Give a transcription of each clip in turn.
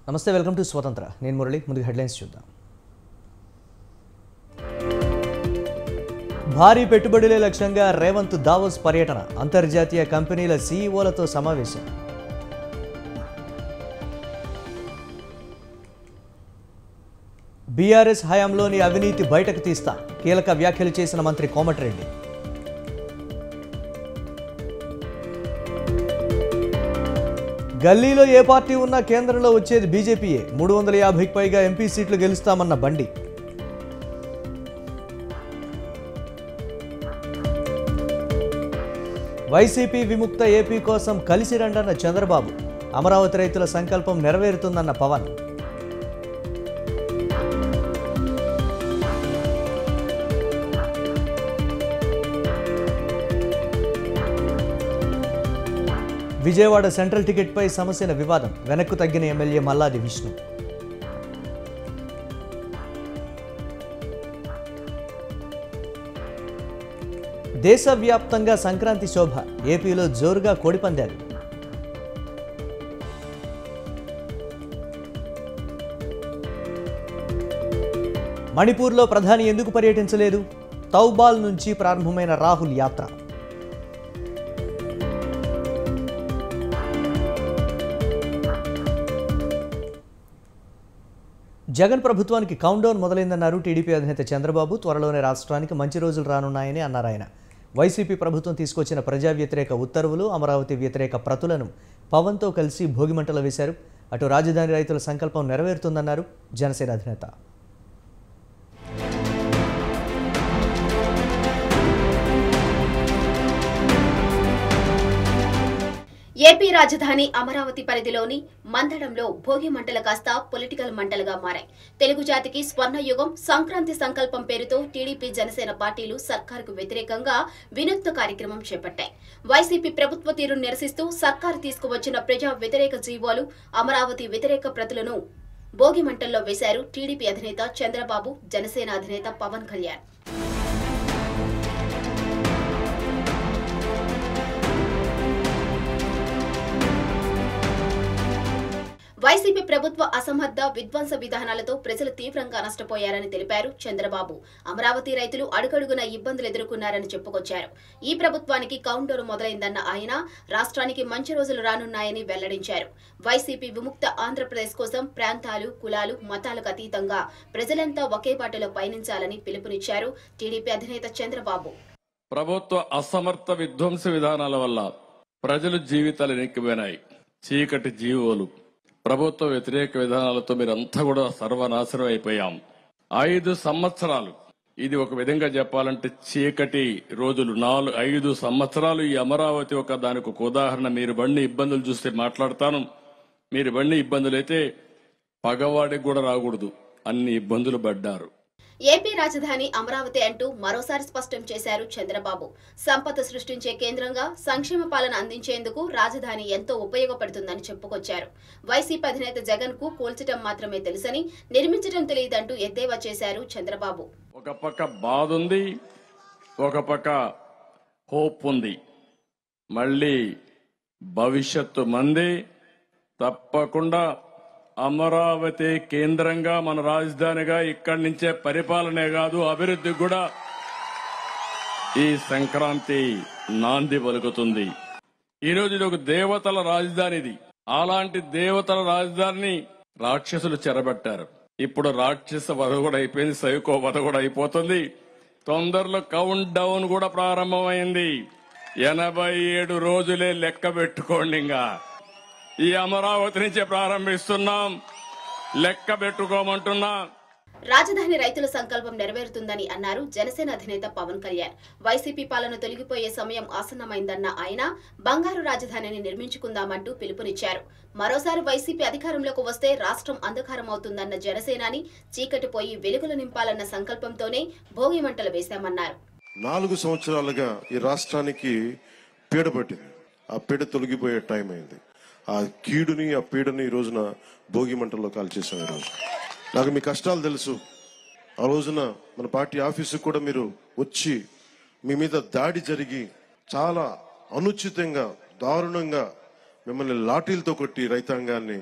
నమస్తే, welcome to స్వతంత్ర. నేను మురళి. ముందుగా హెడ్లైన్స్ చూద్దాం. భారీ పెట్టుబడులే లక్ష్యంగా రేవంత్ దావోస్ పర్యటన, అంతర్జాతీయ కంపెనీల సీఈఓలతో సమావేశం. బీఆర్ఎస్ హయాంలోని అవినీతి బయటకు తీస్తా, కీలక వ్యాఖ్యలు చేసిన మంత్రి కోమటిరెడ్డి. గల్లీలో ఏ పార్టీ ఉన్నా కేంద్రంలో వచ్చేది బీజేపీయే, 350కి పైగా ఎంపీ సీట్లు గెలుస్తామన్న బండి. వైసీపీ విముక్త ఏపీ కోసం కలిసి రండన్న చంద్రబాబు, అమరావతి రైతుల సంకల్పం నెరవేరుతుందన్న పవన్. విజయవాడ సెంట్రల్ టికెట్పై సమస్యల వివాదం, వెనక్కు తగ్గిన ఎమ్మెల్యే మల్లాది విష్ణు. దేశవ్యాప్తంగా సంక్రాంతి శోభ, ఏపీలో జోరుగా కోడిపందాలు. మణిపూర్లో ప్రధాని ఎందుకు పర్యటించలేదు? తౌబాల్ నుంచి ప్రారంభమైన రాహుల్ యాత్ర. జగన్ ప్రభుత్వానికి కౌంట్డౌన్ మొదలైందన్నారు టీడీపీ అధినేత చంద్రబాబు. త్వరలోనే రాష్ట్రానికి మంచి రోజులు రానున్నాయని అన్నారు ఆయన. వైసీపీ ప్రభుత్వం తీసుకొచ్చిన ప్రజా వ్యతిరేక ఉత్తర్వులు, అమరావతి వ్యతిరేక ప్రతులను పవన్తో కలిసి భోగిమంటలు వేశారు. అటు రాజధాని రైతుల సంకల్పం నెరవేరుతుందన్నారు జనసేన అధినేత. ఏపీ రాజధాని అమరావతి పరిధిలోని మందడంలో భోగి మంటలు కాస్త పొలిటికల్ మంటలుగా మారాయి. తెలుగు జాతికి స్వర్ణయుగం, సంక్రాంతి సంకల్పం పేరుతో టీడీపీ, జనసేన పార్టీలు సర్కారుకు వ్యతిరేకంగా వినూత్న కార్యక్రమం చేపట్టాయి. వైసీపీ ప్రభుత్వ తీరును నిరసిస్తూ సర్కారు తీసుకువచ్చిన ప్రజా వ్యతిరేక జీవోలు, అమరావతి వ్యతిరేక ప్రతులను భోగి మంటల్లో వేశారు టీడీపీ అధినేత చంద్రబాబు, జనసేన అధినేత పవన్ కళ్యాణ్. వైసీపీ ప్రభుత్వ అసమర్థ విధ్వంస విధానాలతో ప్రజలు తీవ్రంగా నష్టపోయారని తెలిపారు చంద్రబాబు. అమరావతి రైతులు అడుగడుగున ఇబ్బందులు ఎదుర్కొన్నారని చెప్పుకొచ్చారు. ఈ ప్రభుత్వానికి కౌంటర్ మొదలైందన్న ఆయన రాష్ట్రానికి మంచి రోజులు రానున్నాయని వెల్లడించారు. వైసీపీ విముక్త ఆంధ్రప్రదేశ్ కోసం ప్రాంతాలు, కులాలు, మతాలకు అతీతంగా ప్రజలంతా ఒకే బాటలో పయనించాలని పిలుపునిచ్చారు టీడీపీ అధినేత చంద్రబాబు. ప్రభుత్వ అసమర్థ విధ్వంస విధానాల వల్ల ప్రజల జీవితాలు ఎక్కిపోయినాయి. చీకటి జీవోలు, ప్రభుత్వ వ్యతిరేక విధానాలతో మీరంతా కూడా సర్వనాశనం అయిపోయాం. 5 సంవత్సరాలు, ఇది ఒక విధంగా చెప్పాలంటే చీకటి రోజులు. 5 సంవత్సరాలు ఈ అమరావతి దానికి ఒక ఉదాహరణ. మీరు బండి ఇబ్బందులు చూస్తే మాట్లాడతాను. మీరు బండి ఇబ్బందులు అయితే పగవాడికి కూడా రాకూడదు, అన్ని ఇబ్బందులు పడ్డారు. ఏపీ రాజధాని అమరావతి అంటూ మరోసారి స్పష్టం చేశారు చంద్రబాబు. సంపద సృష్టించే కేంద్రంగా సంక్షేమ పాలన అందించేందుకు రాజధాని ఎంతో ఉపయోగపడుతుందని చెప్పుకొచ్చారు. వైసీపీ అధినేత జగన్ కు కూల్చడం మాత్రమే తెలుసని, నిర్మించడం తెలియదంటూ ఎద్దేవా చేశారు చంద్రబాబు. ఒక పక్క బాధ ఉంది, ఒక పక్క హోప్ ఉంది. మళ్ళీ భవిష్యత్తు మంది. తప్పకుండా అమరావతి కేంద్రంగా, మన రాజధానిగా, ఇక్కడి నుంచే పరిపాలనే కాదు అభివృద్ధి కూడా ఈ సంక్రాంతి నాంది పలుకుతుంది. ఈరోజు ఇది ఒక దేవతల రాజధానిది. అలాంటి దేవతల రాజధానిని రాక్షసులు చెరబట్టారు. ఇప్పుడు రాక్షస వధ కూడా అయిపోయింది, సైకో వధ కూడా అయిపోతుంది. తొందరలో కౌంట్ డౌన్ కూడా ప్రారంభమైంది. 87 రోజులే లెక్క పెట్టుకోండి. ఇంకా ఈ అమరావతి నుంచే ప్రారంభిస్తున్నాం, లెక్క పెట్టుకోమంటున్నా. రాజధాని రైతుల సంకల్పం నెరవేరుతుందని అన్నారు జనసేన అధినేత పవన్ కళ్యాణ్. వైసీపీ పాలన తొలగిపోయే సమయం ఆసన్నమైందన్న ఆయన బంగారు రాజధానిని నిర్మించుకుందామంటూ పిలుపునిచ్చారు. మరోసారి వైసీపీ అధికారంలోకి వస్తే రాష్ట్రం అంధకారం అవుతుందన్న జనసేనాని చీకటి పోయి వెలుగులు నింపాలన్న సంకల్పంతోనే భోగి మంటలు వేశామన్నారు. 4 సంవత్సరాలుగా ఈ రాష్ట్రానికి పీడ పట్టింది. ఆ పీడ తొలగిపోయే టైం అయింది. ఆ కీడుని, ఆ పీడని ఈ రోజున భోగి మంటల్లో కాల్చేసాం. ఈ రోజు నాకు మీ కష్టాలు తెలుసు. ఆ రోజున మన పార్టీ ఆఫీసుకు కూడా మీరు వచ్చి మీ మీద దాడి జరిగి చాలా అనుచితంగా, దారుణంగా మిమ్మల్ని లాఠీలతో కొట్టి రైతాంగాన్ని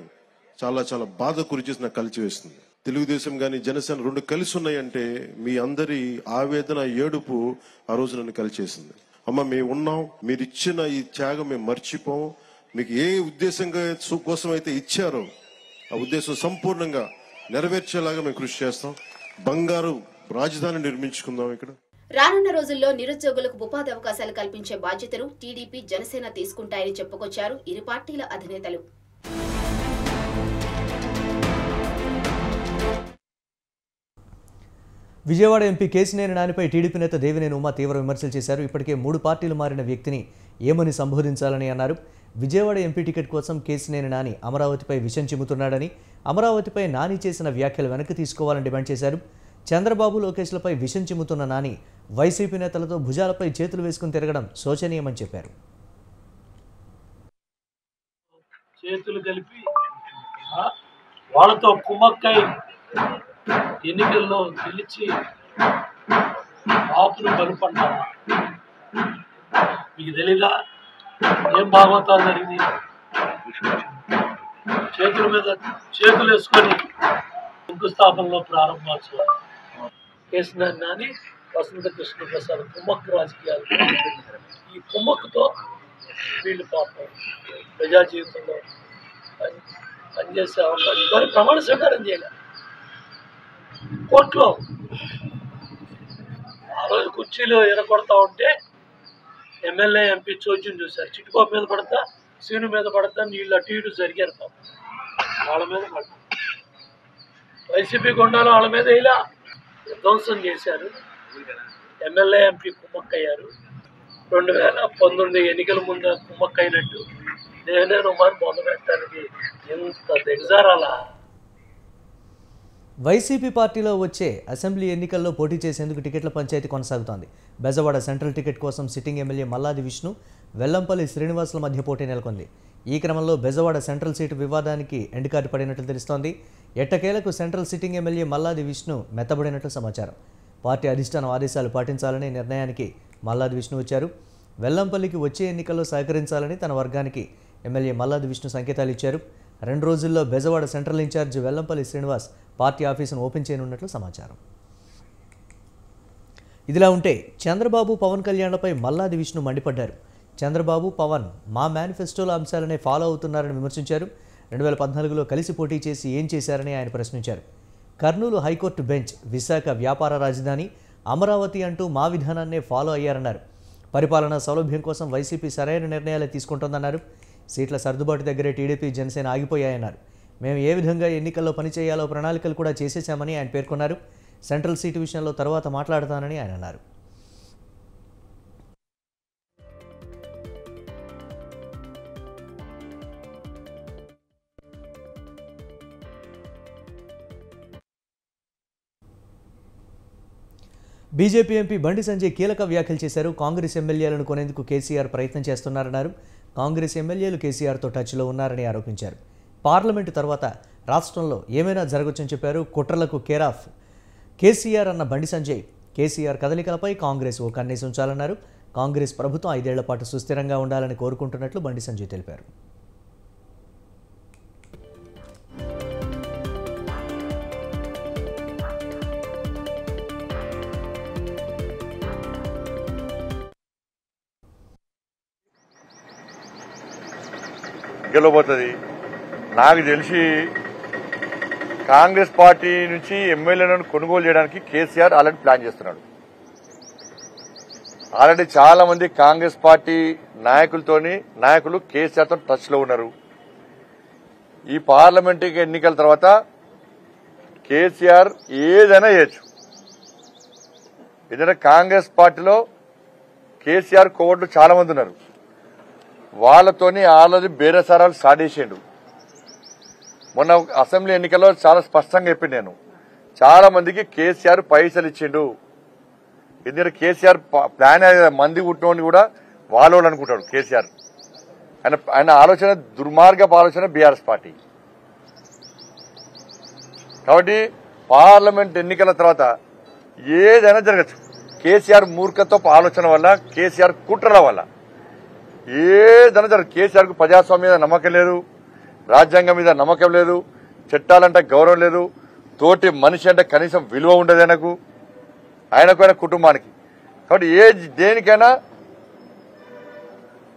చాలా చాలా బాధ గురిచేసి నాకు కలిచివేస్తుంది. తెలుగుదేశం గాని జనసేన రెండు కలిసి ఉన్నాయంటే మీ అందరి ఆవేదన ఏడుపు ఆ రోజు నన్ను కలిచేసింది. అమ్మ మేము ఉన్నాం, మీరు ఇచ్చిన ఈ త్యాగం మేము మర్చిపోం. మీకు ఏ ఉద్దేశంగా కోసం అయితే ఇచ్చారో ఆ ఉద్దేశం సంపూర్ణంగా నెరవేర్చేలాగా మేము కృషి చేస్తాం. బంగారు రాజధాని నిర్మించుకుందాం. ఇక్కడ రానున్న రోజుల్లో నిరుద్యోగులకు ఉపాధి అవకాశాలు కల్పించే బాధ్యతను టీడీపీ జనసేన తీసుకుంటాయని చెప్పుకొచ్చారు ఇరు పార్టీల అధినేతలు. విజయవాడ ఎంపీ కేశినేని నానిపై టీడీపీ నేత దేవినేని ఉమా తీవ్ర విమర్శలు చేశారు. ఇప్పటికే 3 పార్టీలు మారిన వ్యక్తిని ఏమని సంబోధించాలని అన్నారు. విజయవాడ ఎంపీ టికెట్ కోసం కేశినేని నాని అమరావతిపై విషం చిమ్ముతున్నాడని, అమరావతిపై నాని చేసిన వ్యాఖ్యలు వెనక్కి తీసుకోవాలని డిమాండ్ చేశారు. చంద్రబాబు లోకేష్లపై విషం చిమ్ముతున్న నాని వైసీపీ నేతలతో భుజాలపై చేతులు వేసుకుని తిరగడం శోచనీయమని చెప్పారు. చేతులు కలిపి వాళ్ళతో కుమ్మక్కై ఎన్నికల్లో గెలిచి ఆపును బలుపడ్డారు. మీకు తెలీదా ఏం భాగవతాలు జరిగింది? చేతుల మీద చేతులు వేసుకొని శంకుస్థాపనలో ప్రారంభోత్సవం. కేశినేని నాని, వసంత కృష్ణ ప్రసాద్ కుమ్మక్కు రాజకీయాలు. ఈ కుమ్మక్కుతో వీళ్ళు పాపం ప్రజా జీవితంలో పనిచేసే అవకాశం కానీ ప్రమాణ స్వీకారం చేయాలి. కోర్టులో ఆ రోజు కుర్చీలో ఎరగొడతా ఉంటే ఎమ్మెల్యే ఎంపీ చోద్యం చూశారు. చిట్టుబాబు మీద పడతా, సీను మీద పడతా, నీళ్ళు అటు ఇటు జరిగారు. పాపం వాళ్ళ మీద పడతా వైసీపీ గుండాలు వాళ్ళ మీద ఇలా విధ్వంసం చేశారు. MLA MP కుమ్మక్కయ్యారు. 2019 ఎన్నికల ముందు కుమ్మక్కైనట్టు దేవినేని ఉమాని మొదలుపెట్టడానికి ఎంత దిగజారాలా? వైసీపీ పార్టీలో వచ్చే అసెంబ్లీ ఎన్నికల్లో పోటీ చేసేందుకు టికెట్ల పంచాయతీ కొనసాగుతోంది. బెజవాడ సెంట్రల్ టికెట్ కోసం సిట్టింగ్ ఎమ్మెల్యే మల్లాది విష్ణు, వెల్లంపల్లి శ్రీనివాసుల మధ్య పోటీ నెలకొంది. ఈ క్రమంలో బెజవాడ సెంట్రల్ సీటు వివాదానికి ఎండుకాటు పడినట్లు తెలుస్తోంది. ఎట్టకేలకు central sitting MLA Malladi Vishnu మెత్తబడినట్లు సమాచారం. పార్టీ అధిష్టానం ఆదేశాలు పాటించాలనే నిర్ణయానికి మల్లాది విష్ణు వచ్చారు. వెల్లంపల్లికి వచ్చే ఎన్నికల్లో సహకరించాలని తన వర్గానికి ఎమ్మెల్యే మల్లాది విష్ణు సంకేతాలు ఇచ్చారు. 2 రోజుల్లో Bezawada central in charge Vellampalli Srinivas party ఆఫీసును ఓపెన్ చేయనున్నట్లు సమాచారం. ఇదిలా ఉంటే చంద్రబాబు, పవన్ కళ్యాణ్లపై మల్లాది విష్ణు మండిపడ్డారు. చంద్రబాబు, పవన్ మా మేనిఫెస్టోలో అంశాలనే ఫాలో అవుతున్నారని విమర్శించారు. 2014లో కలిసి పోటీ చేసి ఏం చేశారని ఆయన ప్రశ్నించారు. కర్నూలు హైకోర్టు బెంచ్ విశాఖ వ్యాపార రాజధాని, అమరావతి అంటూ మా విధానాన్నే ఫాలో అయ్యారన్నారు. పరిపాలనా సౌలభ్యం కోసం వైసీపీ సరైన నిర్ణయాలే తీసుకుంటోందన్నారు. సీట్ల సర్దుబాటు దగ్గరే టీడీపీ, జనసేన ఆగిపోయాయన్నారు. మేము ఏ విధంగా ఎన్నికల్లో పనిచేయాలో ప్రణాళికలు కూడా చేసేశామని ఆయన పేర్కొన్నారు. సెంట్రల్ సీటు విషయంలో తర్వాత మాట్లాడతానని ఆయన అన్నారు. బీజేపీ ఎంపీ బండి సంజయ్ కీలక వ్యాఖ్యలు చేశారు. కాంగ్రెస్ ఎమ్మెల్యేలను కొనేందుకు కేసీఆర్ ప్రయత్నం చేస్తున్నారన్నారు. కాంగ్రెస్ ఎమ్మెల్యేలు కేసీఆర్తో టచ్లో ఉన్నారని ఆరోపించారు. పార్లమెంటు తర్వాత రాష్ట్రంలో ఏమైనా జరగొచ్చని చెప్పారు. కుట్రలకు కేరాఫ్ కేసీఆర్ అన్న బండి సంజయ్ కేసీఆర్ కదలికలపై కాంగ్రెస్ ఓ కన్నేసి ఉంచాలన్నారు. కాంగ్రెస్ ప్రభుత్వం 5 ఏళ్ల పాటు సుస్థిరంగా ఉండాలని కోరుకుంటున్నట్లు బండి సంజయ్ తెలిపారు. గెలవబోతుంది. నాకు తెలిసి కాంగ్రెస్ పార్టీ నుంచి ఎమ్మెల్యేలను కొనుగోలు చేయడానికి కేసీఆర్ ఆల్రెడీ ప్లాన్ చేస్తున్నాడు. ఆల్రెడీ చాలా మంది కాంగ్రెస్ పార్టీ నాయకులు కేసీఆర్తో టచ్ లో ఉన్నారు. ఈ పార్లమెంట్ ఎన్నికల తర్వాత కేసీఆర్ ఏదైనా చేయొచ్చు. ఎందుకంటే కాంగ్రెస్ పార్టీలో కేసీఆర్ కోవట్లు చాలా మంది ఉన్నారు. వాళ్లతోని ఆల్రెడీ బేరసారాలు స్టార్ట్ చేసిండు. మొన్న అసెంబ్లీ ఎన్నికల్లో చాలా స్పష్టంగా చెప్పింది నేను, చాలా మందికి కేసీఆర్ పైసలు ఇచ్చిండు. ఎందుకంటే కేసీఆర్ ప్లాన్ మంది పుట్టినోని కూడా వాళ్ళు అనుకుంటాడు కేసీఆర్. ఆయన ఆలోచన దుర్మార్గపు ఆలోచన బీఆర్ఎస్ పార్టీ. కాబట్టి పార్లమెంట్ ఎన్నికల తర్వాత ఏదైనా జరగచ్చు. కేసీఆర్ మూర్ఖత్వపు ఆలోచన వల్ల, కేసీఆర్ కుట్రల వల్ల ఏదైనా జరగదు. కేసీఆర్ కు ప్రజాస్వామ్యం మీద నమ్మకం లేదు, రాజ్యాంగం మీద నమ్మకం లేదు, చట్టాలంటే గౌరవం లేదు, తోటి మనిషి అంటే కనీసం విలువ ఉండదు ఆయనకు కుటుంబానికి. కాబట్టి దేనికైనా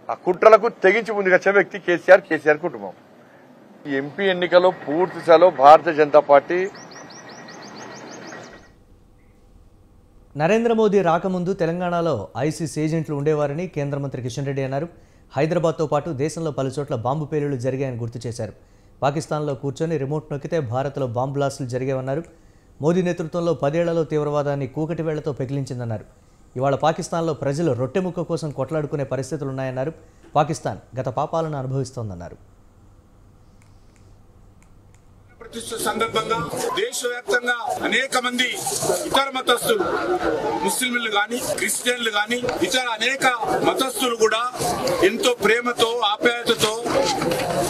ఆ కుట్రలకు తెగించి ముందుకొచ్చే వ్యక్తి కేసీఆర్ కుటుంబం. ఈ ఎంపీ ఎన్నికలో పూర్తి స్థాయిలో భారతీయ జనతా పార్టీ నరేంద్ర మోదీ రాకముందు తెలంగాణలో ఐసిస్ ఏజెంట్లు ఉండేవారని కేంద్ర మంత్రి కిషన్ రెడ్డి అన్నారు. హైదరాబాద్తో పాటు దేశంలో పలుచోట్ల బాంబు పేలుళ్లు జరిగాయని గుర్తు చేశారు. పాకిస్తాన్లో కూర్చొని రిమోట్ నొక్కితే భారత్లో బాంబు బ్లాస్టులు జరిగాయన్నారు. మోదీ నేతృత్వంలో 10 ఏళ్లలో తీవ్రవాదాన్ని కూకటి వేళ్లతో పెకిలించిందన్నారు. ఇవాళ పాకిస్తాన్లో ప్రజలు రొట్టెముక్క కోసం కొట్లాడుకునే పరిస్థితులున్నాయన్నారు. పాకిస్తాన్ గత పాపాలను అనుభవిస్తోందన్నారు. ప్రతిష్ఠ సందర్భంగా దేశవ్యాప్తంగా అనేక మంది ఇతర మతస్థులు, ముస్లింలు గాని, క్రిస్టియన్లు గాని, ఇతర అనేక మతస్థులు కూడా ఎంతో ప్రేమతో, ఆప్యాయతతో,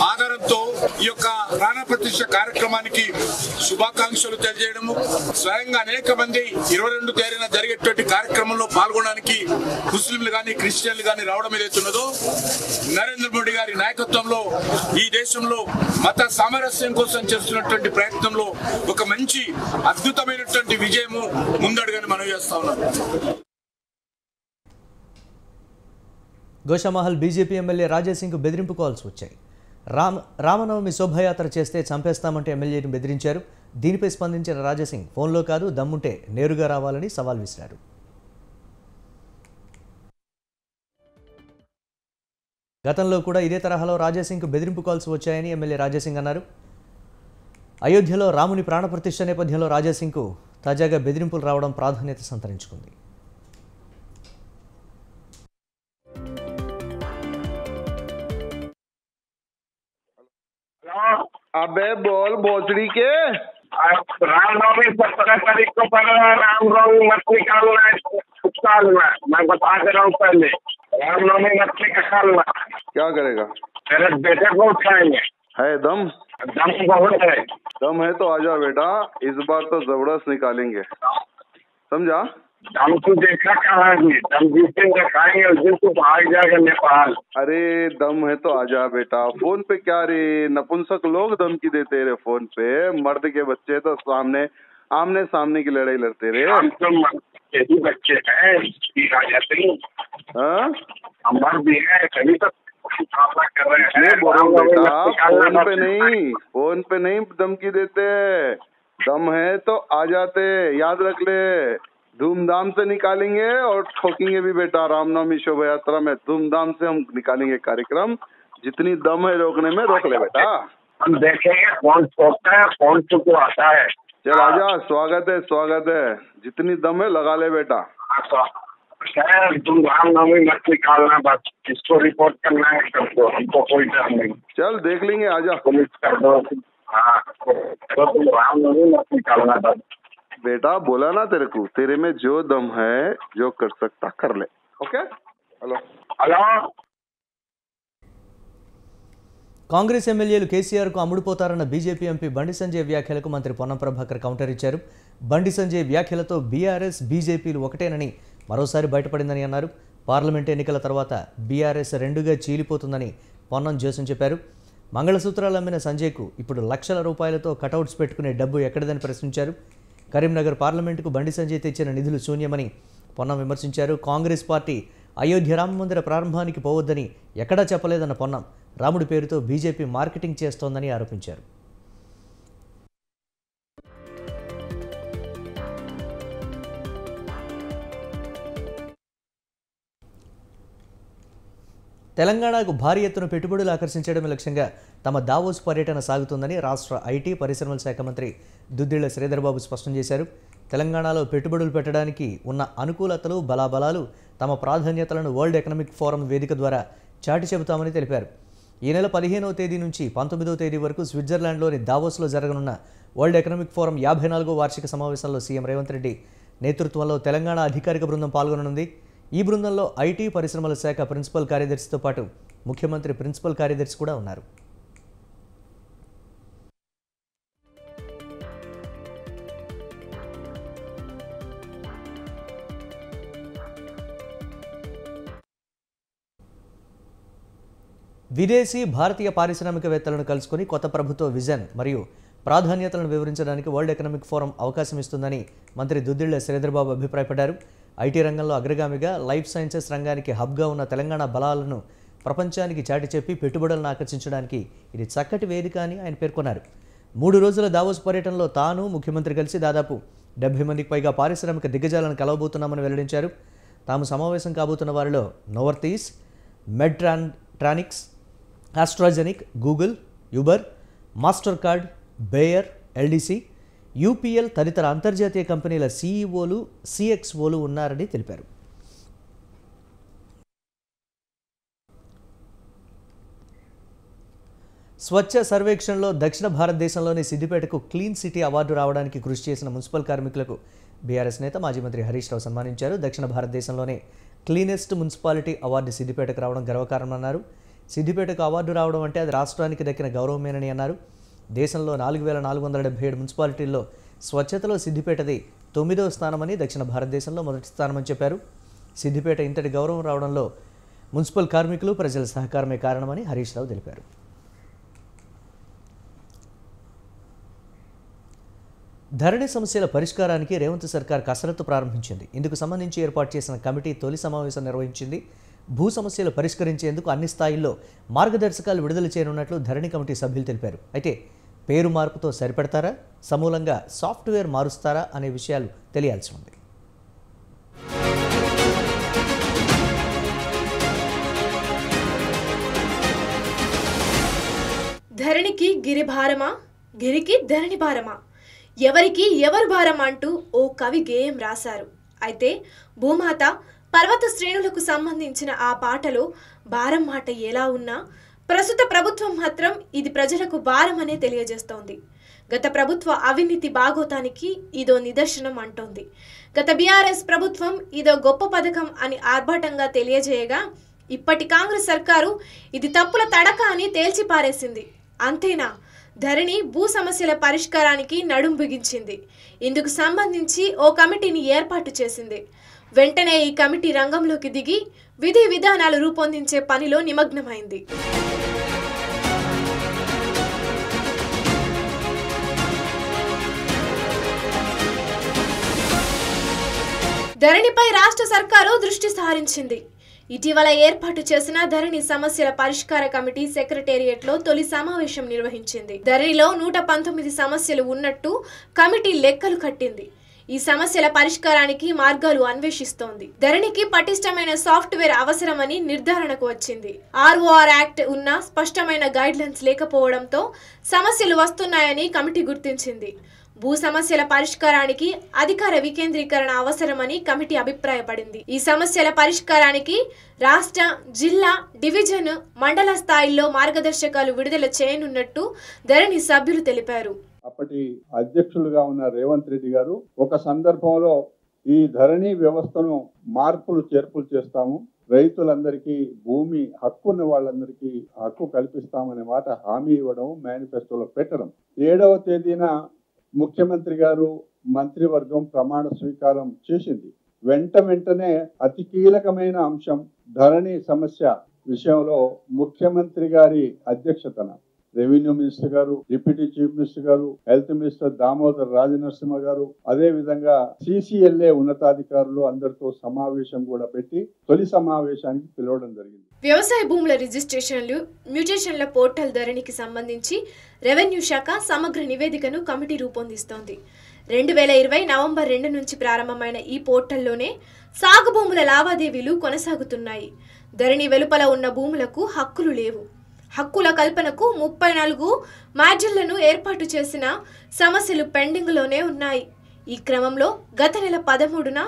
ఆదరంతో ఈ యొక్క ప్రాణ ప్రతిష్ఠ కార్యక్రమానికి శుభాకాంక్షలు తెలియజేయడము, స్వయంగా అనేక మంది 22 తేదీన జరిగేటువంటి కార్యక్రమంలో పాల్గొనడానికి ముస్లింలు గాని, క్రిస్టియన్లు గాని రావడం ఏదైతున్నదో నరేంద్ర మోడీ గారి నాయకత్వంలో ఈ దేశంలో మత సామరస్యం కోసం చేస్తున్నటువంటి ప్రయత్నంలో ఒక మంచి అద్భుతమైనటువంటి విజయము ముందడుగని మనం చేస్తా ఉన్నాం. గోషామహల్ బీజేపీ ఎమ్మెల్యే రాజాసింగ్కు బెదిరింపు కాల్స్ వచ్చాయి. రామనవమి శోభయాత్ర చేస్తే చంపేస్తామంటే ఎమ్మెల్యేని బెదిరించారు. దీనిపై స్పందించిన రాజాసింగ్ ఫోన్లో కాదు, దమ్ముంటే నేరుగా రావాలని సవాల్ విసిరారు. గతంలో కూడా ఇదే తరహాలో రాజాసింగ్కు బెదిరింపు కాల్స్ వచ్చాయని ఎమ్మెల్యే రాజాసింగ్ అన్నారు. అయోధ్యలో రాముని ప్రాణప్రతిష్ఠ నేపథ్యంలో రాజాసింగ్కు తాజాగా బెదిరింపులు రావడం ప్రాధాన్యత సంతరించుకుంది. अबे बोल भोसड़ी के रामनवमी 17 तारीख को पर रामनवमी मत निकालना है साल में। मैं बता दे रहा हूँ पहले, रामनवमी मत निकालना। क्या करेगा? मेरे बेटे को उठाएंगे। है दम बहुत है। दम है तो आजा बेटा, इस बार तो जबरदस्त निकालेंगे, समझा? दम तो देखा कहाँ है, दम जिस दिन दिखाएंगे उस दिन तो भाग जाएगा नेपाल। अरे दम है तो आजा बेटा। फोन पे क्या रे नपुंसक लोग धमकी देते रहे फोन पे, मर्द के बच्चे तो आमने सामने की लड़ाई लड़ते रहे। हम तो यही बच्चे हैं राजा सिंह, हम मर्द भी है, तभी तो कर रहे हैं। बेटा फोन पे नहीं धमकी देते, दम है तो आ जाते, याद रख ले। धूमधाम से निकालेंगे और ठोकेंगे भी बेटा। रामनवमी शोभा यात्रा में धूमधाम से हम निकालेंगे कार्यक्रम, जितनी दम है रोकने में रोक ले बेटा। हम देखेंगे कौन ठोकता है कौन चुकवाता है। चल आजा, स्वागत है, जितनी दम है लगा ले बेटा। तुम रामनवमी मत निकालना, बस इसको रिपोर्ट करना है सबको, हमको कोई डर नहीं। चल देख लेंगे, आजा पुलिस कर दो। हाँ तो तुम रामनवमी मत निकालना बस। बेटा बोला ना तेरे को, तेरे में जो दम है, जो कर सकता कर ले। ओके हेलो కాంగ్రెస్ ఎమ్మెల్యేలు కేసీఆర్కు అమ్ముడుపోతారన్న బీజేపీ ఎంపీ బండి సంజయ్ వ్యాఖ్యలకు మంత్రి పొన్నం ప్రభాకర్ కౌంటర్ ఇచ్చారు. బండి సంజయ్ వ్యాఖ్యలతో బీఆర్ఎస్ బీజేపీలు ఒకటేనని మరోసారి బయటపడిందని అన్నారు. పార్లమెంట్ ఎన్నికల తర్వాత బీఆర్ఎస్ రెండుగా చీలిపోతుందని పొన్నం జోస్యం చెప్పారు. మంగళసూత్రాలు అమ్మిన సంజయ్కు ఇప్పుడు లక్షల రూపాయలతో కటౌట్స్ పెట్టుకునే డబ్బు ఎక్కడిదని ప్రశ్నించారు. కరీంనగర్ పార్లమెంటుకు బండి సంజయ్ తెచ్చిన నిధులు శూన్యమని పొన్నం విమర్శించారు. కాంగ్రెస్ పార్టీ అయోధ్య రామ మందిర ప్రారంభానికి పోవద్దని ఎక్కడా చెప్పలేదన్న పొన్నం రాముడి పేరుతో బీజేపీ మార్కెటింగ్ చేస్తోందని ఆరోపించారు. తెలంగాణకు భారీ ఎత్తున పెట్టుబడులు ఆకర్షించడమే లక్ష్యంగా తమ దావోస్ పర్యటన సాగుతుందని రాష్ట్ర ఐటీ పరిశ్రమల శాఖ మంత్రి దుద్దిళ్ల శ్రీధర్బాబు స్పష్టం చేశారు. తెలంగాణలో పెట్టుబడులు పెట్టడానికి ఉన్న అనుకూలతలు బలాబలాలు తమ ప్రాధాన్యతలను వరల్డ్ ఎకనామిక్ ఫోరం వేదిక ద్వారా చాటి చెబుతామని తెలిపారు. ఈ నెల 15వ తేదీ నుంచి 19వ తేదీ వరకు స్విట్జర్లాండ్లోని దావోస్లో జరగనున్న వరల్డ్ ఎకనామిక్ ఫోరం 54వ వార్షిక సమావేశంలో సీఎం రేవంత్ రెడ్డి నేతృత్వంలో తెలంగాణ అధికారిక బృందం పాల్గొననుంది. ఈ బృందంలో ఐటీ పరిశ్రమల శాఖ ప్రిన్సిపల్ కార్యదర్శితో పాటు ముఖ్యమంత్రి ప్రిన్సిపల్ కార్యదర్శి కూడా ఉన్నారు. విదేశీ భారతీయ పారిశ్రామికవేత్తలను కలుసుకొని కొత్త ప్రభుత్వ విజన్ మరియు ప్రాధాన్యతలను వివరించడానికి వరల్డ్ ఎకనామిక్ ఫోరం అవకాశం ఇస్తుందని మంత్రి దుద్దిళ్ల శ్రీధర్బాబు అభిప్రాయపడ్డారు. ఐటీ రంగంలో అగ్రగామిగా లైఫ్ సైన్సెస్ రంగానికి హబ్గా ఉన్న తెలంగాణ బలాలను ప్రపంచానికి చాటి చెప్పి పెట్టుబడులను ఆకర్షించడానికి ఇది చక్కటి వేదిక అని ఆయన పేర్కొన్నారు. 3 రోజుల దావోస్ పర్యటనలో తాను ముఖ్యమంత్రి కలిసి దాదాపు 70 మందికి పైగా పారిశ్రామిక దిగ్గజాలను కలవబోతున్నామని వెల్లడించారు. తాము సమావేశం కాబోతున్న వారిలో Novartis, Medtronics, AstraZeneca, Google, Uber, Mastercard, Bayer, LDC, UPL తదితర అంతర్జాతీయ కంపెనీల సీఈఓలు, సిఎక్స్ఓలు ఉన్నారని తెలిపారు. స్వచ్ఛ సర్వేక్షణలో దక్షిణ భారతదేశంలోని సిద్దిపేటకు క్లీన్ సిటీ అవార్డు రావడానికి కృషి చేసిన మున్సిపల్ కార్మికులకు బీఆర్ఎస్ నేత మాజీ మంత్రి హరీష్ రావు సన్మానించారు. దక్షిణ భారతదేశంలోనే క్లీనెస్ట్ మున్సిపాలిటీ అవార్డు సిద్దిపేటకు రావడం గర్వకారణమన్నారు. సిద్దిపేటకు అవార్డు రావడం అంటే అది రాష్ట్రానికి దక్కిన గౌరవమేనని అన్నారు. దేశంలో 4477 మున్సిపాలిటీల్లో స్వచ్ఛతలో సిద్దిపేటది 9వ స్థానమని, దక్షిణ భారతదేశంలో మొదటి స్థానమని చెప్పారు. సిద్దిపేట ఇంతటి గౌరవం రావడంలో మున్సిపల్ కార్మికులు, ప్రజల సహకారమే కారణమని హరీష్ రావు తెలిపారు. ధరణి సమస్యల పరిష్కారానికి రేవంత్ సర్కార్ కసరత్తు ప్రారంభించింది. ఇందుకు సంబంధించి ఏర్పాటు చేసిన కమిటీ తొలి సమావేశం నిర్వహించింది. భూ సమస్యలు పరిష్కరించేందుకు అన్ని స్థాయిల్లో మార్గదర్శకాలు విడుదల చేయనున్నట్లు ధరణి కమిటీ సభ్యులు తెలిపారు. అయితే పేరు మార్పుతో సరిపెడతారా, సమూలంగా సాఫ్ట్వేర్ మారుస్తారా అనే విషయాలు తెలియాల్సి ఉంది. ధరణికి గిరి భారమా, గిరికి ధరణి భారమా, ఎవరికి ఎవరు భారం అంటూ ఓ కవి గేయం రాశారు. అయితే భూమాత పర్వత శ్రేణులకు సంబంధించిన ఆ పాటలో భారం మాట ఎలా ఉన్నా ప్రస్తుత ప్రభుత్వం మాత్రం ఇది ప్రజలకు భారమనే తెలియజేస్తోంది. గత ప్రభుత్వ అవినీతి బాగోతానికి ఇదో నిదర్శనం అంటోంది. గత బీఆర్ఎస్ ప్రభుత్వం ఇదో గొప్ప పథకం అని ఆర్భాటంగా తెలియజేయగా ఇప్పటి కాంగ్రెస్ సర్కారు ఇది తప్పుల తడక అని తేల్చిపారేసింది. అంతేనా, ధరణి భూ సమస్యల పరిష్కారానికి నడుం బిగించింది. ఇందుకు సంబంధించి ఓ కమిటీని ఏర్పాటు చేసింది. వెంటనే ఈ కమిటీ రంగంలోకి దిగి విధి విధానాలు రూపొందించే పనిలో నిమగ్నమైంది. ధరణిపై రాష్ట్ర సర్కారు దృష్టి సారించింది. ఇటీవల ఏర్పాటు చేసిన ధరణి సమస్యల పరిష్కార కమిటీ సెక్రటేరియట్లో తొలి సమావేశం నిర్వహించింది. ధరణిలో 119 సమస్యలు ఉన్నట్టు కమిటీ లెక్కలు కట్టింది. ఈ సమస్యల పరిష్కారానికి మార్గాలు అన్వేషిస్తోంది. ధరణికి పటిష్టమైన సాఫ్ట్వేర్ అవసరమని నిర్ధారణకు వచ్చింది. ఆర్ఓఆర్ యాక్ట్ ఉన్న స్పష్టమైన గైడ్లైన్స్ లేకపోవడంతో సమస్యలు వస్తున్నాయని కమిటీ గుర్తించింది. భూ సమస్యల పరిష్కారానికి అధికార వికేంద్రీకరణ అవసరమని కమిటీ అభిప్రాయపడింది. ఈ సమస్యల పరిష్కారానికి రాష్ట్ర, జిల్లా, డివిజన్, మండల స్థాయిల్లో మార్గదర్శకాలు విడుదల చేయనున్నట్టు ధరణి సభ్యులు తెలిపారు. అప్పటి అధ్యక్షులుగా ఉన్న రేవంత్ రెడ్డి గారు ఒక సందర్భంలో ఈ ధరణి వ్యవస్థను మార్పులు చేర్పులు చేస్తాము, రైతులందరికీ భూమి హక్కు ఉన్న వాళ్ళందరికీ హక్కు కల్పిస్తామనే మాట హామీ ఇవ్వడం, మేనిఫెస్టోలో పెట్టడం. 7వ తేదీన ముఖ్యమంత్రి గారు మంత్రివర్గం ప్రమాణ స్వీకారం చేసింది. వెంటనే అతి కీలకమైన అంశం ధరణి సమస్య విషయంలో ముఖ్యమంత్రి గారి అధ్యక్షతన రెవెన్యూ మినిస్టర్ గారు, డిప్యూటీ చీఫ్ మినిస్టర్ గారు, హెల్త్ మినిస్టర్ దామోదర్ రాజనరసింహ గారు, అదే విధంగా CCLA ఉన్నతాధికారులు అందరితో సమావేశం కూడా పెట్టి తొలి సమావేశానికి పిలవడం జరిగింది. వ్యవసాయ భూముల రిజిస్ట్రేషన్లు, మ్యూటేషన్ల పోర్టల్ ధరణికి సంబంధించి రెవెన్యూ శాఖ సమగ్ర నివేదికను కమిటీ రూపొందిస్తోంది. 2020 నవంబర్ 2 నుంచి ప్రారంభమైన ఈ పోర్టల్లోనే సాగు భూముల లావాదేవీలు కొనసాగుతున్నాయి. ధరణి వెలుపల ఉన్న భూములకు హక్కులు లేవు. హక్కుల కల్పనకు 34 మాడ్యూళ్లను ఏర్పాటు చేసిన సమస్యలు పెండింగ్లోనే ఉన్నాయి. ఈ క్రమంలో గత నెల 13న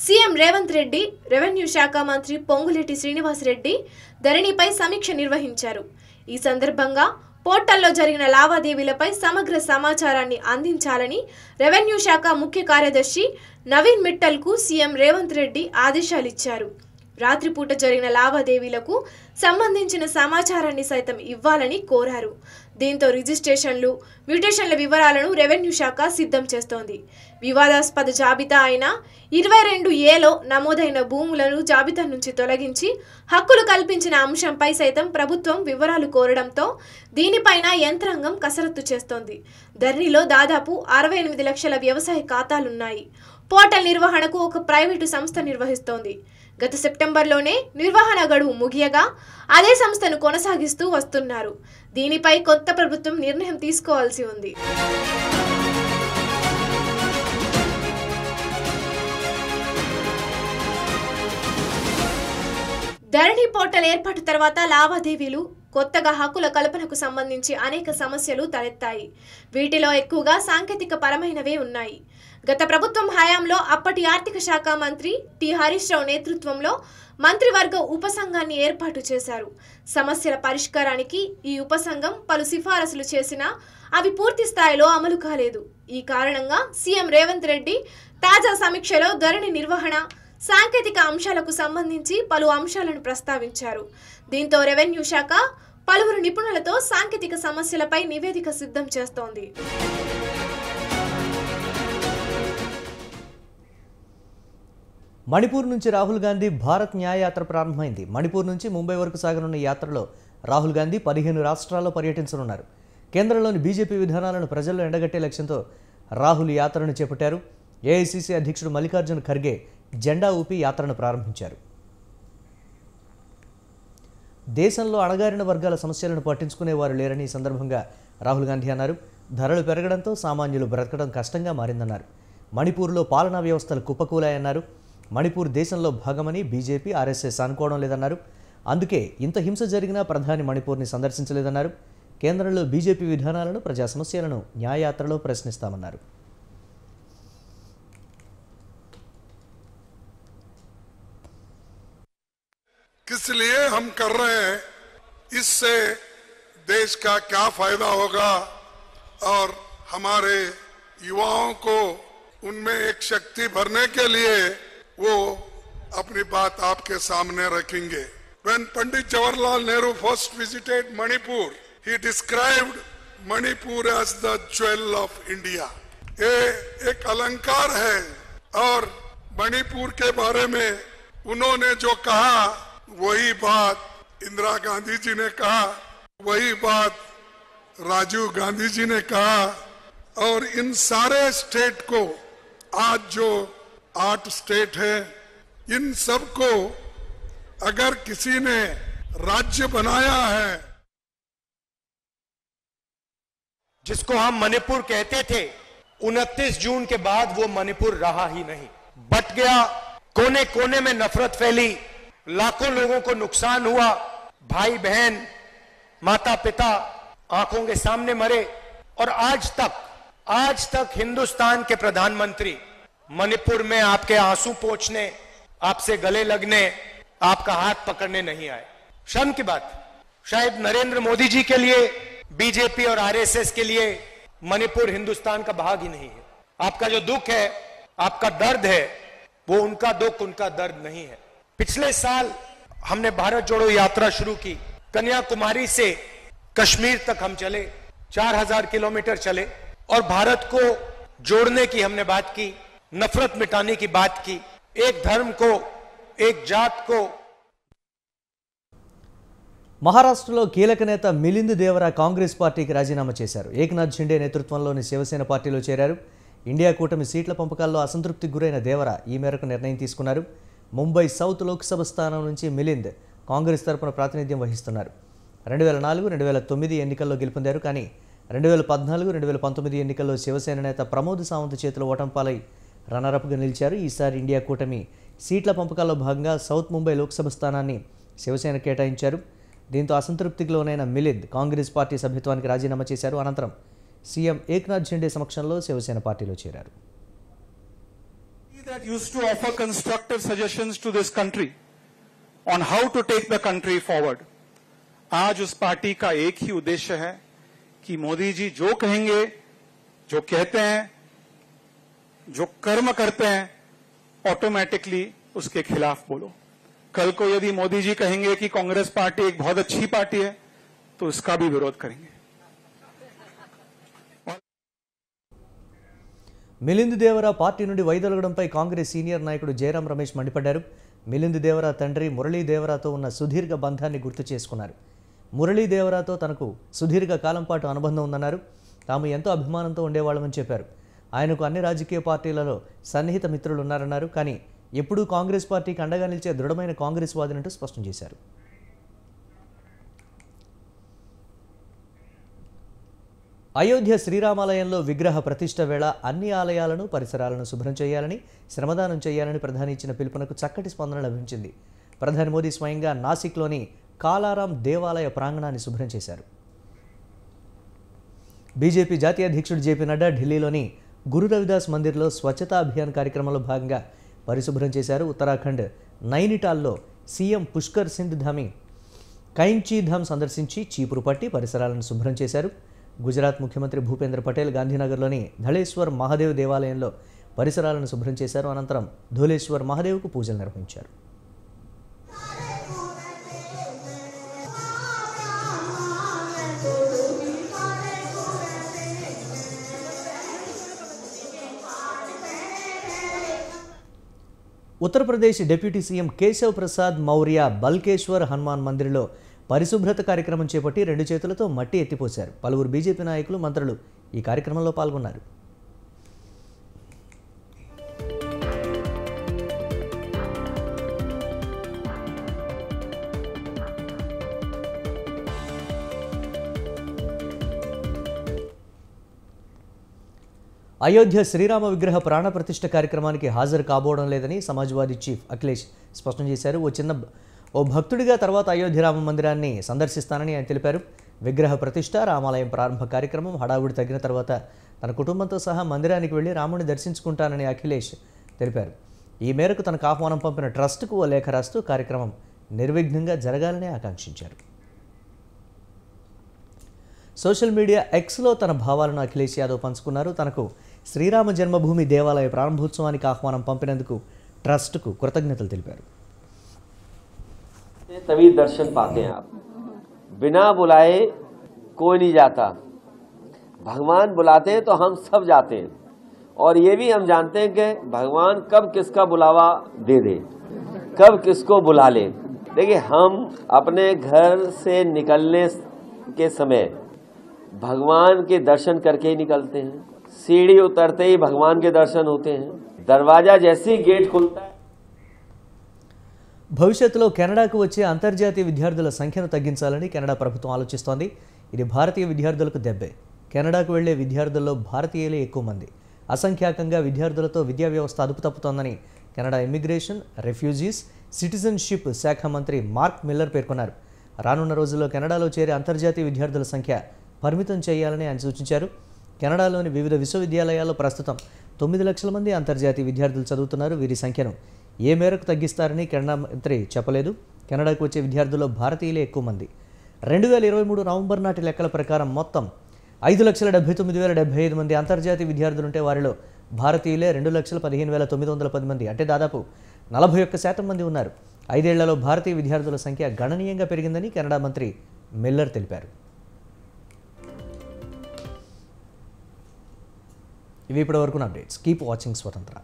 సీఎం రేవంత్ రెడ్డి, రెవెన్యూ శాఖ మంత్రి పొంగులేటి శ్రీనివాసరెడ్డి ధరణిపై సమీక్ష నిర్వహించారు. ఈ సందర్భంగా పోర్టల్లో జరిగిన లావాదేవీలపై సమగ్ర సమాచారాన్ని అందించాలని రెవెన్యూ శాఖ ముఖ్య కార్యదర్శి నవీన్ మిట్టల్కు సీఎం రేవంత్ రెడ్డి ఆదేశాలిచ్చారు. రాత్రిపూట జరిగిన లావాదేవీలకు సంబంధించిన సమాచారాన్ని సైతం ఇవ్వాలని కోరారు. దీంతో రిజిస్ట్రేషన్లు, మ్యూటేషన్ల వివరాలను రెవెన్యూ శాఖ సిద్ధం చేస్తోంది. వివాదాస్పద జాబితా అయిన 22A నమోదైన భూములను జాబితా నుంచి తొలగించి హక్కులు కల్పించిన అంశంపై సైతం ప్రభుత్వం వివరాలు కోరడంతో దీనిపైన యంత్రాంగం కసరత్తు చేస్తోంది. ధరణిలో దాదాపు 68 లక్షల వ్యవసాయ ఖాతాలున్నాయి. పోర్టల్ నిర్వహణకు ఒక ప్రైవేటు సంస్థ నిర్వహిస్తోంది. గత సెప్టెంబర్లోనే నిర్వహణ గడువు ముగియగా అదే సంస్థను కొనసాగిస్తూ వస్తున్నారు. దీనిపై కొత్త ప్రభుత్వం నిర్ణయం తీసుకోవాల్సి ఉంది. ధరణి పోర్టల్ ఏర్పాటు తర్వాత లావాదేవీలు, కొత్తగా హక్కుల కల్పనకు సంబంధించి అనేక సమస్యలు తలెత్తాయి. వీటిలో ఎక్కువగా సాంకేతిక పరమైనవే ఉన్నాయి. గత ప్రభుత్వం హయాంలో అప్పటి ఆర్థిక శాఖ మంత్రి టి హరీష్ రావు నేతృత్వంలో మంత్రివర్గ ఉపసంఘాన్ని ఏర్పాటు చేశారు. సమస్యల పరిష్కారానికి ఈ ఉపసంఘం పలు సిఫారసులు చేసినా అవి పూర్తి స్థాయిలో అమలు కాలేదు. ఈ కారణంగా సీఎం రేవంత్ రెడ్డి తాజా సమీక్షలో ధరణి నిర్వహణ, సాంకేతిక అంశాలకు సంబంధించి పలు అంశాలను ప్రస్తావించారు. దీంతో రెవెన్యూ శాఖ పలువురు నిపుణులతో సాంకేతిక సమస్యలపై నివేదిక సిద్ధం చేస్తోంది. మణిపూర్ నుంచి రాహుల్ గాంధీ భారత్ న్యాయ యాత్ర ప్రారంభమైంది. మణిపూర్ నుంచి ముంబై వరకు సాగనున్న యాత్రలో రాహుల్ గాంధీ 15 రాష్ట్రాల్లో పర్యటించనున్నారు. కేంద్రంలోని బీజేపీ విధానాలను ప్రజల్లో ఎండగట్టే లక్ష్యంతో రాహుల్ యాత్రను చేపట్టారు. ఏఐసీసీ అధ్యక్షుడు మల్లికార్జున ఖర్గే జెండా ఊపి యాత్రను ప్రారంభించారు. దేశంలో అణగారిన వర్గాల సమస్యలను పట్టించుకునేవారు లేరని ఈ సందర్భంగా రాహుల్ గాంధీ అన్నారు. ధరలు పెరగడంతో సామాన్యులు బ్రతకడం కష్టంగా మారిందన్నారు. మణిపూర్లో పాలనా వ్యవస్థలు కుప్పకూలాయన్నారు. మణిపూర్ దేశంలో భాగమని బీజేపీ, ఆర్ఎస్ఎస్ అనుకోవడం లేదన్నారు. అందుకే ఇంత హింస జరిగినా ప్రధాని మణిపూర్ని సందర్శించలేదన్నారు. కేంద్రంలో బీజేపీ విధానాలను, ప్రజా సమస్యలను న్యాయయాత్రలో ప్రశ్నిస్తామన్నారు. किस लिए हम कर रहे हैं, इससे देश का क्या फायदा होगा और हमारे युवाओं को उनमें एक शक्ति भरने के लिए वो अपनी बात आपके सामने रखेंगे. When Pandit Jawaharlal Nehru first visited Manipur, he described Manipur as the jewel of India. ये एक अलंकार है और मणिपुर के बारे में उन्होंने जो कहा वही बात इंदिरा गांधी जी ने कहा, वही बात राजीव गांधी जी ने कहा और इन सारे स्टेट को आज जो 8 स्टेट है, इन सब को अगर किसी ने राज्य बनाया है, जिसको हम मणिपुर कहते थे, 29 जून के बाद वो मणिपुर रहा ही नहीं, बट गया। कोने कोने में नफरत फैली, लाखों लोगों को नुकसान हुआ, भाई बहन, माता पिता आंखों के सामने मरे। और आज तक हिंदुस्तान के प्रधानमंत्री मणिपुर में आपके आंसू पोंछने, आपसे गले लगने, आपका हाथ पकड़ने नहीं आए। शर्म की बात। शायद नरेंद्र मोदी जी के लिए, बीजेपी और आरएसएस के लिए मणिपुर हिंदुस्तान का भाग ही नहीं है। आपका जो दुख है, आपका दर्द है, वो उनका दुख, उनका दर्द नहीं है। पिछले साल हमने भारत जोड़ो यात्रा शुरू की। कन्याकुमारी से कश्मीर तक हम चले, 4000 किलोमीटर चले और भारत को जोड़ने की हमने बात की, नफरत मिटाने की बात की, एक धर्म को, एक जात को। మహారాష్ట్రలో కీలక నేత మిలింద్ దేవరా కాంగ్రెస్ పార్టీకి రాజీనామా చేశారు. ఏక్నాథ్ షిండే నేతృత్వంలోని శివసేన పార్టీలో చేరారు. ఇండియా కూటమి సీట్ల పంపకాల్లో అసంతృప్తికి గురైన దేవరా ఈ మేరకు నిర్ణయం తీసుకున్నారు. ముంబై సౌత్ లోక్సభ స్థానం నుంచి మిలింద్ కాంగ్రెస్ తరపున ప్రాతినిధ్యం వహిస్తున్నారు. 2004, 2009 ఎన్నికల్లో గెలుపొందారు. కానీ 2014, 2019 ఎన్నికల్లో శివసేన నేత ప్రమోద్ సావంత్ చేతిలో ఓటంపాలై రన్నరప్గా నిలిచారు. ఈసారి ఇండియా కూటమి సీట్ల పంపకాల్లో భాగంగా సౌత్ ముంబై లోక్సభ స్థానాన్ని శివసేన కేటాయించారు. దీంతో అసంతృప్తికి లోనైన మిలింద్ కాంగ్రెస్ పార్టీ సభ్యత్వానికి రాజీనామా చేశారు. అనంతరం సీఎం ఏక్నాథ్ షిండే సమక్షంలో శివసేన పార్టీలో చేరారు. That used to offer constructive suggestions to this country on how to take the country forward. आज उस पार्टी का एक ही उद्देश्य है कि मोदी जी जो कहेंगे, जो कहते हैं, जो कर्म करते हैं, ऑटोमेटिकली उसके खिलाफ बोलो। कल को यदि मोदी जी कहेंगे कि कांग्रेस पार्टी एक बहुत अच्छी पार्टी है, तो इसका भी विरोध करेंगे। మిలింద్ దేవరా పార్టీ నుండి వైదొలగడంపై కాంగ్రెస్ సీనియర్ నాయకుడు జయరాం రమేష్ మండిపడ్డారు. మిలింద్ దేవరా తండ్రి మురళీ దేవరాతో ఉన్న సుదీర్ఘ బంధాన్ని గుర్తు చేసుకున్నారు. మురళీ దేవరాతో తనకు సుదీర్ఘ కాలం పాటు అనుబంధం ఉందన్నారు. తాము ఎంతో అభిమానంతో ఉండేవాళ్ళమని చెప్పారు. ఆయనకు అన్ని రాజకీయ పార్టీలలో సన్నిహిత మిత్రులు ఉన్నారన్నారు. కానీ ఎప్పుడూ కాంగ్రెస్ పార్టీకి అండగా నిలిచే దృఢమైన కాంగ్రెస్ వాదినంటూ స్పష్టం చేశారు. అయోధ్య శ్రీరామాలయంలో విగ్రహ ప్రతిష్ఠ వేళ అన్ని ఆలయాలను పరిసరాలను శుభ్రం చేయాలని, శ్రమదానం చేయాలని ప్రధాని ఇచ్చిన పిలుపునకు చక్కటి స్పందన లభించింది. ప్రధాని మోదీ స్వయంగా నాసిక్లోని కాలారాం దేవాలయ ప్రాంగణాన్ని శుభ్రం చేశారు. బీజేపీ జాతీయ అధ్యక్షుడు జేపీ నడ్డా ఢిల్లీలోని గురు రవిదాస్ మందిర్లో స్వచ్ఛతా అభియాన్ కార్యక్రమంలో భాగంగా పరిశుభ్రం చేశారు. ఉత్తరాఖండ్ నైనిటాల్లో సీఎం పుష్కర్ సింగ్ ధామి కైంచీధామ్ సందర్శించి చీపురు పట్టి పరిసరాలను శుభ్రం చేశారు. గుజరాత్ ముఖ్యమంత్రి భూపేంద్ర పటేల్ గాంధీనగర్లోని ధళేశ్వర్ మహాదేవ్ దేవాలయంలో పరిసరాలను శుభ్రం చేశారు. అనంతరం ధోలేశ్వర్ మహాదేవ్కు పూజలు నిర్వహించారు. ఉత్తరప్రదేశ్ డిప్యూటీ సీఎం కేశవ్ ప్రసాద్ మౌర్య బల్కేశ్వర్ హనుమాన్ మందిర్లో పరిశుభ్రత కార్యక్రమం చేపట్టి 2 చేతులతో మట్టి ఎత్తిపోశారు. పలువురు బీజేపీ నాయకులు, మంత్రులు ఈ కార్యక్రమంలో పాల్గొన్నారు. అయోధ్య శ్రీరామ విగ్రహ ప్రాణ ప్రతిష్ఠ కార్యక్రమానికి హాజరు కాబోవడం లేదని సమాజ్వాదీ చీఫ్ అఖిలేష్ స్పష్టం చేశారు. ఓ భక్తుడిగా తర్వాత అయోధ్య రామ మందిరాన్ని సందర్శిస్తానని ఆయన తెలిపారు. విగ్రహ ప్రతిష్ఠ, రామాలయం ప్రారంభ కార్యక్రమం హడావుడి తగ్గిన తర్వాత తన కుటుంబంతో సహా మందిరానికి వెళ్లి రాముడిని దర్శించుకుంటానని అఖిలేష్ తెలిపారు. ఈ మేరకు తనకు ఆహ్వానం పంపిన ట్రస్టుకు ఓ లేఖ రాస్తూ కార్యక్రమం నిర్విఘ్నంగా జరగాలని ఆకాంక్షించారు. సోషల్ మీడియా ఎక్స్లో తన భావాలను అఖిలేష్ యాదవ్ పంచుకున్నారు. తనకు శ్రీరామ జన్మభూమి దేవాలయ ప్రారంభోత్సవానికి ఆహ్వానం పంపినందుకు ట్రస్టుకు కృతజ్ఞతలు తెలిపారు. तभी दर्शन पाते हैं आप, बिना बुलाए कोई नहीं जाता, भगवान बुलाते हैं तो हम सब जाते हैं और ये भी हम जानते हैं कि भगवान कब किसका बुलावा दे दे, कब किसको बुला ले। देखिए, हम अपने घर से निकलने के समय भगवान के दर्शन करके ही निकलते हैं, सीढ़ी उतरते ही भगवान के दर्शन होते हैं, दरवाजा जैसे ही गेट खुलता है। భవిష్యత్తులో కెనడాకు వచ్చే అంతర్జాతీయ విద్యార్థుల సంఖ్యను తగ్గించాలని కెనడా ప్రభుత్వం ఆలోచిస్తోంది. ఇది భారతీయ విద్యార్థులకు దెబ్బే. కెనడాకు వెళ్లే విద్యార్థుల్లో భారతీయులే ఎక్కువ మంది. అసంఖ్యాకంగా విద్యార్థులతో విద్యా వ్యవస్థ అదుపు తప్పుతోందని కెనడా ఇమ్మిగ్రేషన్, రెఫ్యూజీస్, సిటిజన్షిప్ శాఖ మంత్రి మార్క్ మిల్లర్ పేర్కొన్నారు. రానున్న రోజుల్లో కెనడాలో చేరే అంతర్జాతీయ విద్యార్థుల సంఖ్య పరిమితం చేయాలని ఆయన సూచించారు. కెనడాలోని వివిధ విశ్వవిద్యాలయాల్లో ప్రస్తుతం 9 లక్షల మంది అంతర్జాతీయ విద్యార్థులు చదువుతున్నారు. వీరి సంఖ్యను ఏ మేరకు తగ్గిస్తారని కెనడా మంత్రి చెప్పలేదు. కెనడాకు వచ్చే విద్యార్థుల్లో భారతీయులే ఎక్కువ మంది. 2023 నవంబర్ నాటి లెక్కల ప్రకారం మొత్తం 5,79,075 మంది అంతర్జాతీయ విద్యార్థులుంటే వారిలో భారతీయులే 2,15,910 మంది, అంటే దాదాపు 41% మంది ఉన్నారు. 5 ఏళ్లలో భారతీయ విద్యార్థుల సంఖ్య గణనీయంగా పెరిగిందని కెనడా మంత్రి మిల్లర్ తెలిపారు. ఇవి ఇప్పటివరకు అప్డేట్స్. కీప్ వాచింగ్ స్వతంత్ర.